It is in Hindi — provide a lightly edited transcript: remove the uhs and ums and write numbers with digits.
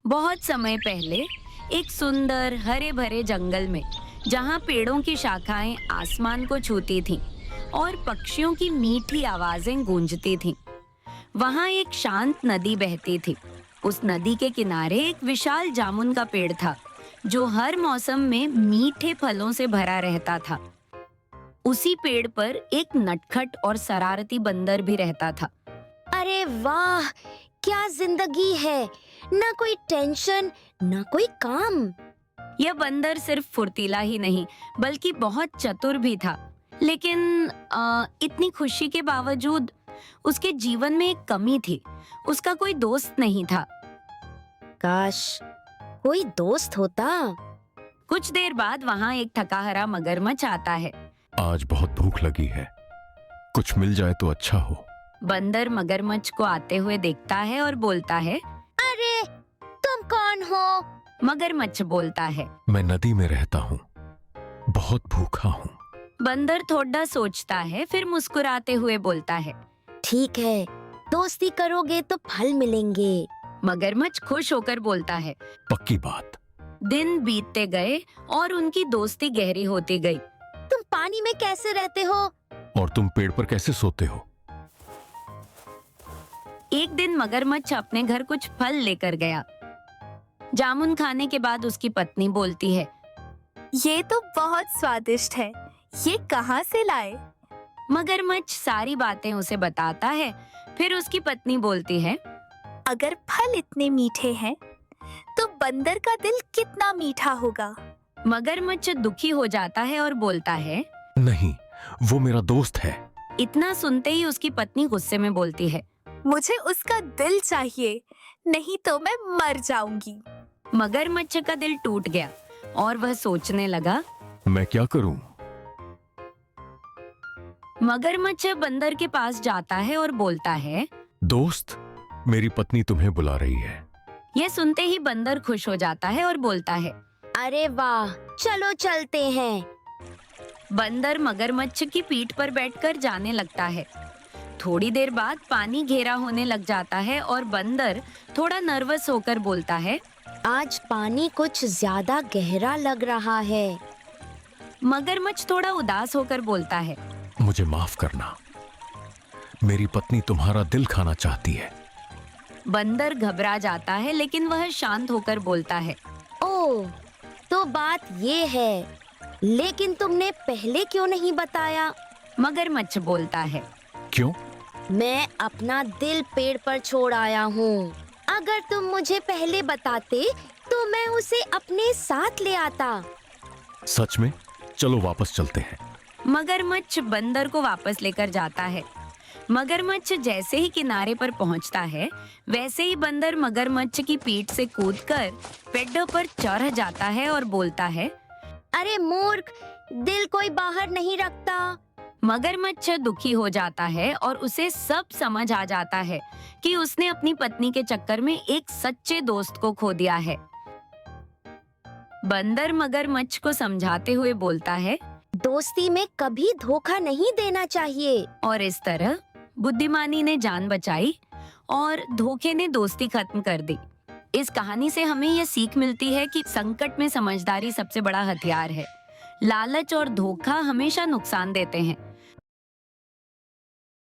बहुत समय पहले एक सुंदर हरे भरे जंगल में, जहाँ पेड़ों की शाखाएं आसमान को छूती थीं और पक्षियों की मीठी आवाजें गूंजती थीं, वहाँ एक शांत नदी बहती थी। उस नदी के किनारे एक विशाल जामुन का पेड़ था, जो हर मौसम में मीठे फलों से भरा रहता था। उसी पेड़ पर एक नटखट और शरारती बंदर भी रहता था। अरे वाह, क्या जिंदगी है! ना कोई टेंशन, ना कोई काम। यह बंदर सिर्फ फुर्तीला ही नहीं, बल्कि बहुत चतुर भी था। लेकिन इतनी खुशी के बावजूद उसके जीवन में एक कमी थी। उसका कोई दोस्त नहीं था। काश कोई दोस्त होता। कुछ देर बाद वहाँ एक थकाहारा मगरमच्छ आता है। आज बहुत भूख लगी है, कुछ मिल जाए तो अच्छा हो। बंदर मगरमच्छ को आते हुए देखता है और बोलता है। अरे, तुम कौन हो? मगरमच्छ बोलता है, मैं नदी में रहता हूँ, बहुत भूखा हूँ। बंदर थोड़ा सोचता है, फिर मुस्कुराते हुए बोलता है, ठीक है, दोस्ती करोगे तो फल मिलेंगे। मगरमच्छ खुश होकर बोलता है। पक्की बात। दिन बीतते गए और उनकी दोस्ती गहरी होती गई। तुम पानी में कैसे रहते हो? और तुम पेड़ पर कैसे सोते हो? एक दिन मगरमच्छ अपने घर कुछ फल लेकर गया। जामुन खाने के बाद उसकी पत्नी बोलती है, ये तो बहुत स्वादिष्ट है, ये कहाँ से लाए? मगरमच्छ सारी बातें उसे बताता है। फिर उसकी पत्नी बोलती है, अगर फल इतने मीठे हैं, तो बंदर का दिल कितना मीठा होगा। मगरमच्छ दुखी हो जाता है और बोलता है, नहीं, वो मेरा दोस्त है। इतना सुनते ही उसकी पत्नी गुस्से में बोलती है, मुझे उसका दिल चाहिए, नहीं तो मैं मर जाऊंगी। मगरमच्छ का दिल टूट गया और वह सोचने लगा, मैं क्या करूं? मगरमच्छ बंदर के पास जाता है और बोलता है, दोस्त, मेरी पत्नी तुम्हें बुला रही है। यह सुनते ही बंदर खुश हो जाता है और बोलता है, अरे वाह, चलो चलते हैं। बंदर मगरमच्छ की पीठ पर बैठकर जाने लगता है। थोड़ी देर बाद पानी घेरा होने लग जाता है और बंदर थोड़ा नर्वस होकर बोलता है, आज पानी कुछ ज्यादा गहरा लग रहा है। मगरमच्छ थोड़ा उदास होकर बोलता है, मुझे माफ करना, मेरी पत्नी तुम्हारा दिल खाना चाहती है। बंदर घबरा जाता है, लेकिन वह शांत होकर बोलता है, ओह, तो बात ये है, लेकिन तुमने पहले क्यों नहीं बताया? मगरमच्छ बोलता है, क्यों? मैं अपना दिल पेड़ पर छोड़ आया हूँ। अगर तुम मुझे पहले बताते तो मैं उसे अपने साथ ले आता। सच में? चलो वापस चलते हैं। मगरमच्छ बंदर को वापस लेकर जाता है। मगरमच्छ जैसे ही किनारे पर पहुंचता है, वैसे ही बंदर मगरमच्छ की पीठ से कूदकर पेड़ पर चढ़ जाता है और बोलता है, अरे मूर्ख, दिल कोई बाहर नहीं रखता। मगरमच्छ दुखी हो जाता है और उसे सब समझ आ जाता है कि उसने अपनी पत्नी के चक्कर में एक सच्चे दोस्त को खो दिया है। बंदर मगरमच्छ को समझाते हुए बोलता है, दोस्ती में कभी धोखा नहीं देना चाहिए। और इस तरह बुद्धिमानी ने जान बचाई और धोखे ने दोस्ती खत्म कर दी। इस कहानी से हमें यह सीख मिलती है कि संकट में समझदारी सबसे बड़ा हथियार है। लालच और धोखा हमेशा नुकसान देते हैं,